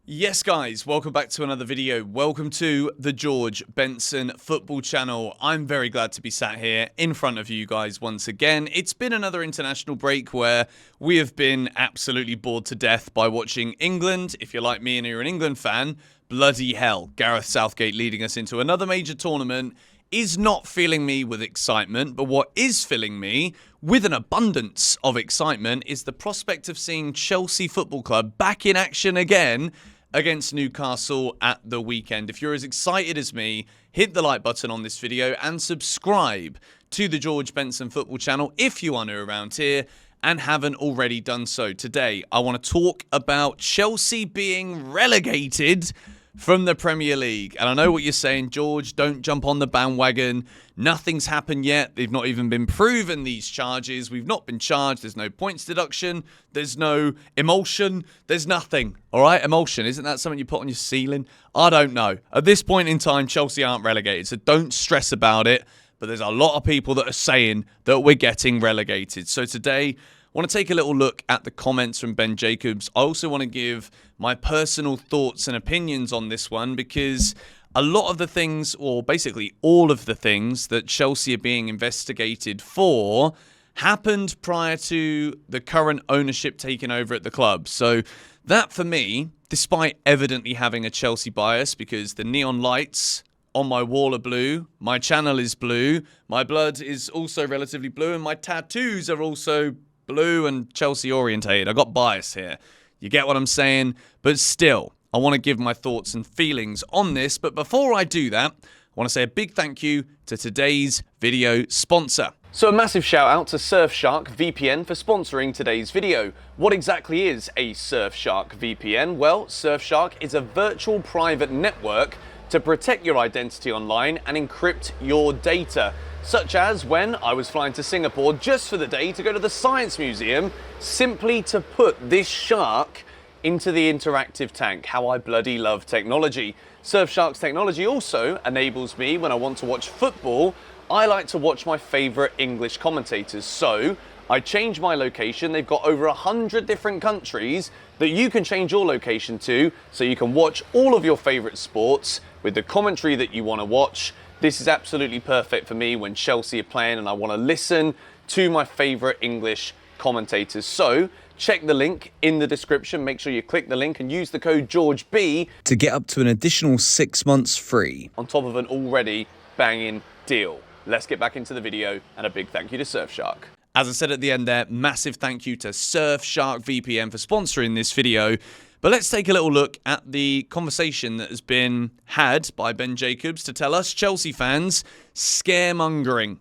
Yes guys, welcome back to another video. Welcome to the George Benson football channel. I'm very glad to be sat here in front of you guys once again. It's been another international break where we have been absolutely bored to death by watching England. If you're like me and you're an England fan, bloody hell, Gareth Southgate leading us into another major tournament is not filling me with excitement, but what is filling me with an abundance of excitement is the prospect of seeing Chelsea Football Club back in action again against Newcastle at the weekend. If you're as excited as me, hit the like button on this video and subscribe to the George Benson football channel if you are new around here and haven't already done so. Today, I want to talk about Chelsea being relegated from the Premier League. And I know what you're saying, George, don't jump on the bandwagon. Nothing's happened yet. They've not even been proven, these charges. We've not been charged. There's no points deduction. There's no emulsion. There's nothing. All right, emulsion. Isn't that something you put on your ceiling? I don't know. At this point in time, Chelsea aren't relegated, so don't stress about it. But there's a lot of people that are saying that we're getting relegated. So today, I want to take a little look at the comments from Ben Jacobs. I also want to give my personal thoughts and opinions on this one because a lot of the things, or basically all of the things that Chelsea are being investigated for happened prior to the current ownership taking over at the club. So that for me, despite evidently having a Chelsea bias because the neon lights on my wall are blue, my channel is blue, my blood is also relatively blue, and my tattoos are also blue and Chelsea orientated. I got bias here. You get what I'm saying? But still, I want to give my thoughts and feelings on this. But before I do that, I want to say a big thank you to today's video sponsor. So a massive shout out to Surfshark VPN for sponsoring today's video. What exactly is a Surfshark VPN? Well, Surfshark is a virtual private network to protect your identity online and encrypt your data. Such as when I was flying to Singapore just for the day to go to the Science Museum, simply to put this shark into the interactive tank. How I bloody love technology. Surfshark's technology also enables me, when I want to watch football, I like to watch my favourite English commentators. So I change my location. They've got over 100 different countries that you can change your location to, so you can watch all of your favourite sports with the commentary that you want to watch. This is absolutely perfect for me when Chelsea are playing and I want to listen to my favourite English commentators. So check the link in the description. Make sure you click the link and use the code GeorgeB to get up to an additional 6 months free on top of an already banging deal. Let's get back into the video, and a big thank you to Surfshark. As I said at the end there, massive thank you to Surfshark VPN for sponsoring this video. But let's take a little look at the conversation that has been had by Ben Jacobs to tell us Chelsea fans scaremongering.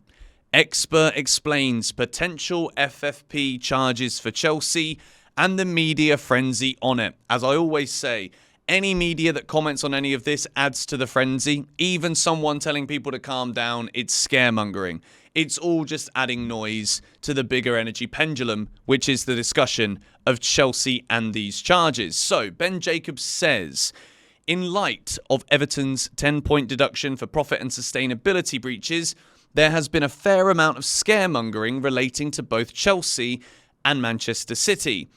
Expert explains potential FFP charges for Chelsea and the media frenzy on it. As I always say, any media that comments on any of this adds to the frenzy. Even someone telling people to calm down, it's scaremongering. It's all just adding noise to the bigger energy pendulum, which is the discussion of Chelsea and these charges. So, Ben Jacobs says, in light of Everton's 10-point deduction for profit and sustainability breaches, there has been a fair amount of scaremongering relating to both Chelsea and Manchester City.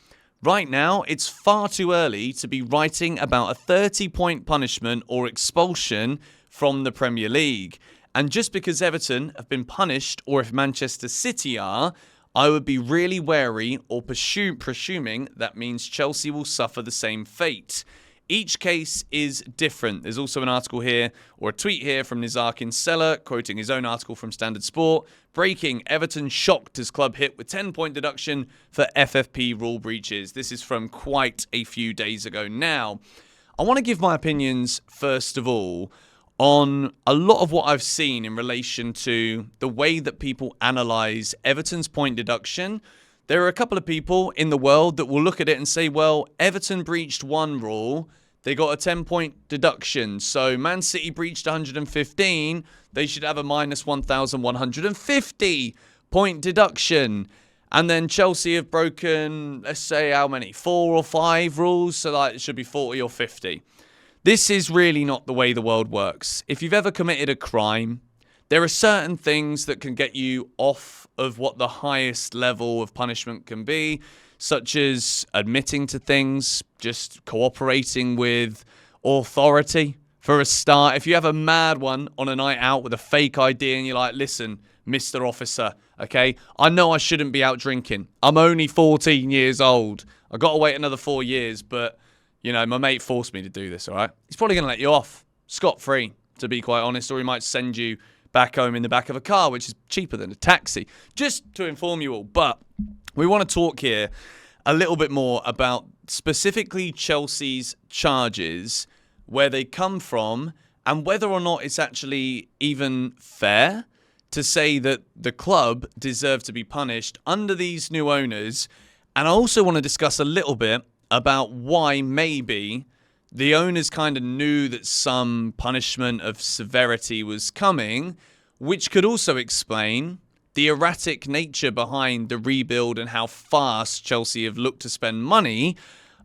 Right now, it's far too early to be writing about a 30-point punishment or expulsion from the Premier League. And just because Everton have been punished, or if Manchester City are, I would be really wary or presuming that means Chelsea will suffer the same fate. Each case is different. There's also an article here, or a tweet here from Nizar Kinsella, quoting his own article from Standard Sport. Breaking, Everton shocked as club hit with 10-point deduction for FFP rule breaches. This is from quite a few days ago now. I want to give my opinions, first of all, on a lot of what I've seen in relation to the way that people analyse Everton's point deduction. There are a couple of people in the world that will look at it and say, well, Everton breached one rule, they got a 10-point deduction. So Man City breached 115, they should have a minus 1,150 point deduction. And then Chelsea have broken, let's say, how many? 4 or 5 rules, so that it should be 40 or 50. This is really not the way the world works. If you've ever committed a crime, there are certain things that can get you off of what the highest level of punishment can be, such as admitting to things, just cooperating with authority. For a start, if you have a mad one on a night out with a fake ID and you're like, listen, Mr. Officer, okay, I know I shouldn't be out drinking. I'm only 14 years old. I got to wait another 4 years, but, you know, my mate forced me to do this, all right? He's probably going to let you off scot-free, to be quite honest, or he might send you back home in the back of a car, which is cheaper than a taxi, just to inform you all. But we want to talk here a little bit more about specifically Chelsea's charges, where they come from, and whether or not it's actually even fair to say that the club deserve to be punished under these new owners. And I also want to discuss a little bit about why maybe the owners kind of knew that some punishment of severity was coming, which could also explain the erratic nature behind the rebuild and how fast Chelsea have looked to spend money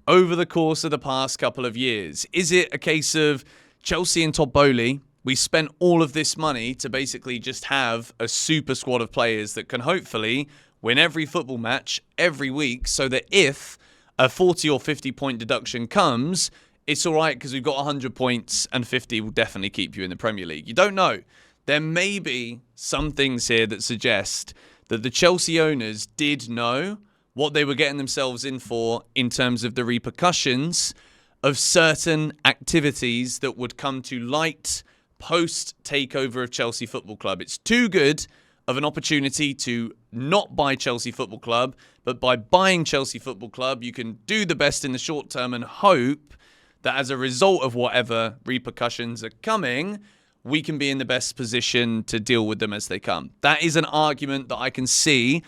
over the course of the past couple of years. Is it a case of Chelsea and Todd Boehly, we spent all of this money to basically just have a super squad of players that can hopefully win every football match every week, so that if a 40 or 50 point deduction comes, it's all right because we've got 100 points and 50 will definitely keep you in the Premier League? You don't know. There may be some things here that suggest that the Chelsea owners did know what they were getting themselves in for in terms of the repercussions of certain activities that would come to light post-takeover of Chelsea Football Club. It's too good of an opportunity to not buy Chelsea Football Club, but by buying Chelsea Football Club, you can do the best in the short term and hope that as a result of whatever repercussions are coming, we can be in the best position to deal with them as they come. That is an argument that I can see.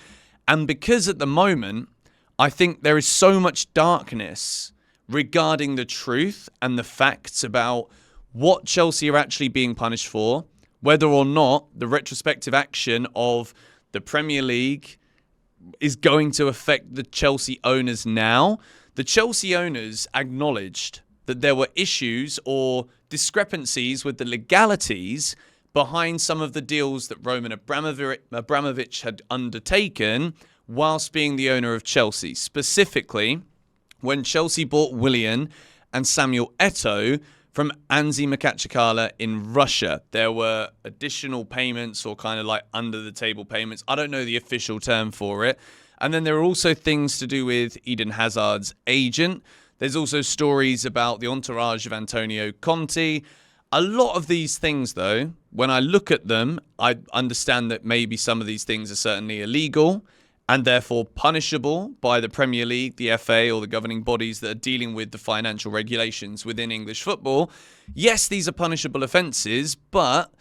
And because at the moment, I think there is so much darkness regarding the truth and the facts about what Chelsea are actually being punished for, whether or not the retrospective action of the Premier League is going to affect the Chelsea owners now. The Chelsea owners acknowledged that there were issues or discrepancies with the legalities behind some of the deals that Roman Abramovich had undertaken whilst being the owner of Chelsea. Specifically, when Chelsea bought Willian and Samuel Eto'o from Anzi Makachikala in Russia, there were additional payments or kind of like under-the-table payments. I don't know the official term for it. And then there are also things to do with Eden Hazard's agent. There's also stories about the entourage of Antonio Conte. A lot of these things, though, when I look at them, I understand that maybe some of these things are certainly illegal and therefore punishable by the Premier League, the FA, or the governing bodies that are dealing with the financial regulations within English football. Yes, these are punishable offences, but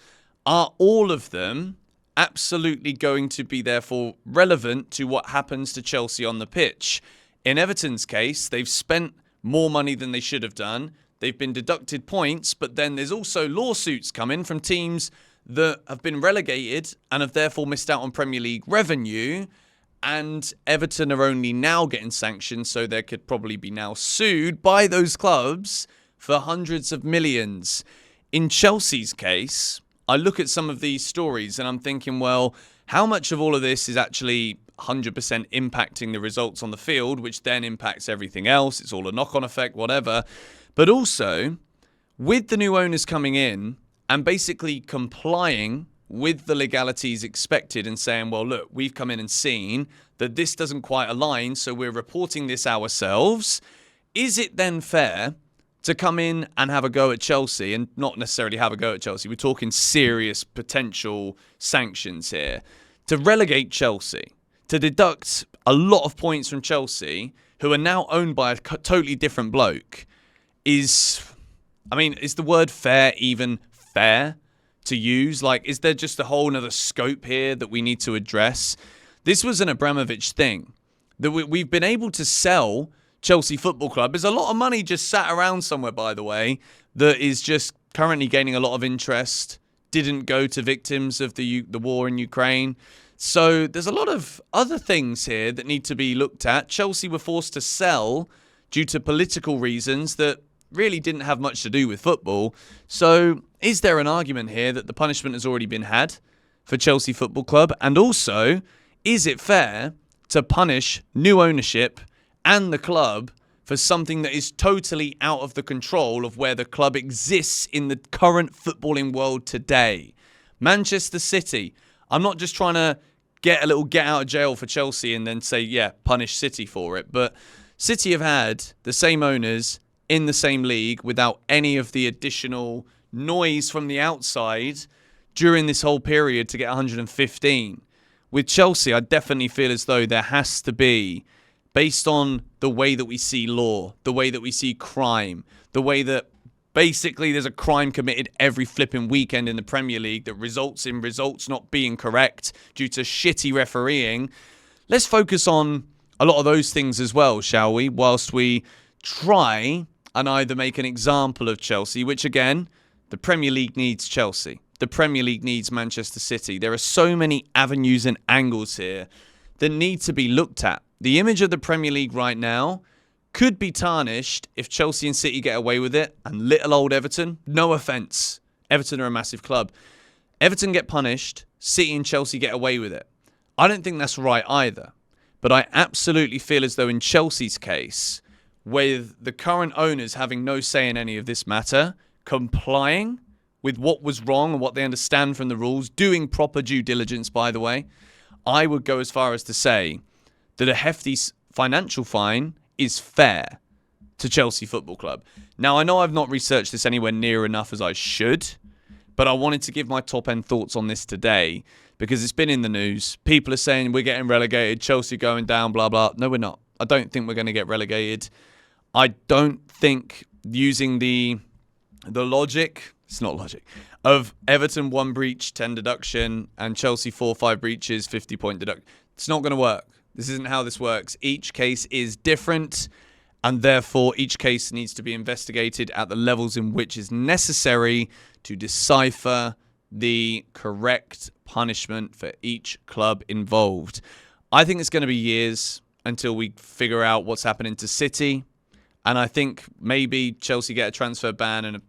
are all of them absolutely going to be therefore relevant to what happens to Chelsea on the pitch? In Everton's case, they've spent more money than they should have done. They've been deducted points, but then there's also lawsuits coming from teams that have been relegated and have therefore missed out on Premier League revenue. And Everton are only now getting sanctioned, so they could probably be now sued by those clubs for hundreds of millions. In Chelsea's case, I look at some of these stories and I'm thinking, well, how much of all of this is actually 100% impacting the results on the field, which then impacts everything else? It's all a knock-on effect, whatever. But also, with the new owners coming in and basically complying with the legalities expected and saying, well, look, we've come in and seen that this doesn't quite align, so we're reporting this ourselves. Is it then fair to come in and have a go at Chelsea, and not necessarily have a go at Chelsea? We're talking serious potential sanctions here. To relegate Chelsea, to deduct a lot of points from Chelsea, who are now owned by a totally different bloke, is the word fair even fair to use? Like, is there just a whole nother scope here that we need to address? This was an Abramovich thing, that we've been able to sell Chelsea Football Club. There's a lot of money just sat around somewhere, by the way, that is just currently gaining a lot of interest, didn't go to victims of the war in Ukraine. So there's a lot of other things here that need to be looked at. Chelsea were forced to sell due to political reasons that really didn't have much to do with football. So is there an argument here that the punishment has already been had for Chelsea Football Club? And also, is it fair to punish new ownership and the club for something that is totally out of the control of where the club exists in the current footballing world today? Manchester City. I'm not just trying to get a little get out of jail for Chelsea and then say, yeah, punish City for it. But City have had the same owners in the same league without any of the additional noise from the outside during this whole period to get 115. With Chelsea, I definitely feel as though there has to be, based on the way that we see law, the way that we see crime, the way that basically there's a crime committed every flipping weekend in the Premier League that results in results not being correct due to shitty refereeing. Let's focus on a lot of those things as well, shall we? Whilst we try and either make an example of Chelsea, which again, the Premier League needs Chelsea. The Premier League needs Manchester City. There are so many avenues and angles here that need to be looked at. The image of the Premier League right now could be tarnished if Chelsea and City get away with it, and little old Everton, no offence, Everton are a massive club. Everton get punished, City and Chelsea get away with it. I don't think that's right either. But I absolutely feel as though in Chelsea's case, with the current owners having no say in any of this matter, complying with what was wrong and what they understand from the rules, doing proper due diligence, by the way, I would go as far as to say that a hefty financial fine is fair to Chelsea Football Club. Now, I know I've not researched this anywhere near enough as I should, but I wanted to give my top-end thoughts on this today because it's been in the news. People are saying we're getting relegated, Chelsea going down, blah, blah. No, we're not. I don't think we're going to get relegated. I don't think using the logic, it's not logic, of Everton 1 breach, 10 deduction, and Chelsea 4-5 breaches, 50-point deduction. It's not going to work. This isn't how this works. Each case is different, and therefore each case needs to be investigated at the levels in which is necessary to decipher the correct punishment for each club involved. I think it's going to be years until we figure out what's happening to City, and I think maybe Chelsea get a transfer ban and a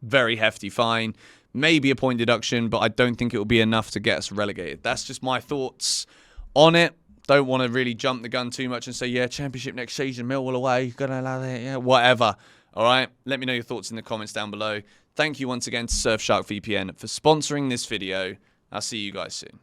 very hefty fine, maybe a point deduction, but I don't think it will be enough to get us relegated. That's just my thoughts on it. Don't want to really jump the gun too much and say, yeah, Championship next season, Millwall away, gonna allow that, yeah, whatever. All right, let me know your thoughts in the comments down below. Thank you once again to Surfshark VPN for sponsoring this video. I'll see you guys soon.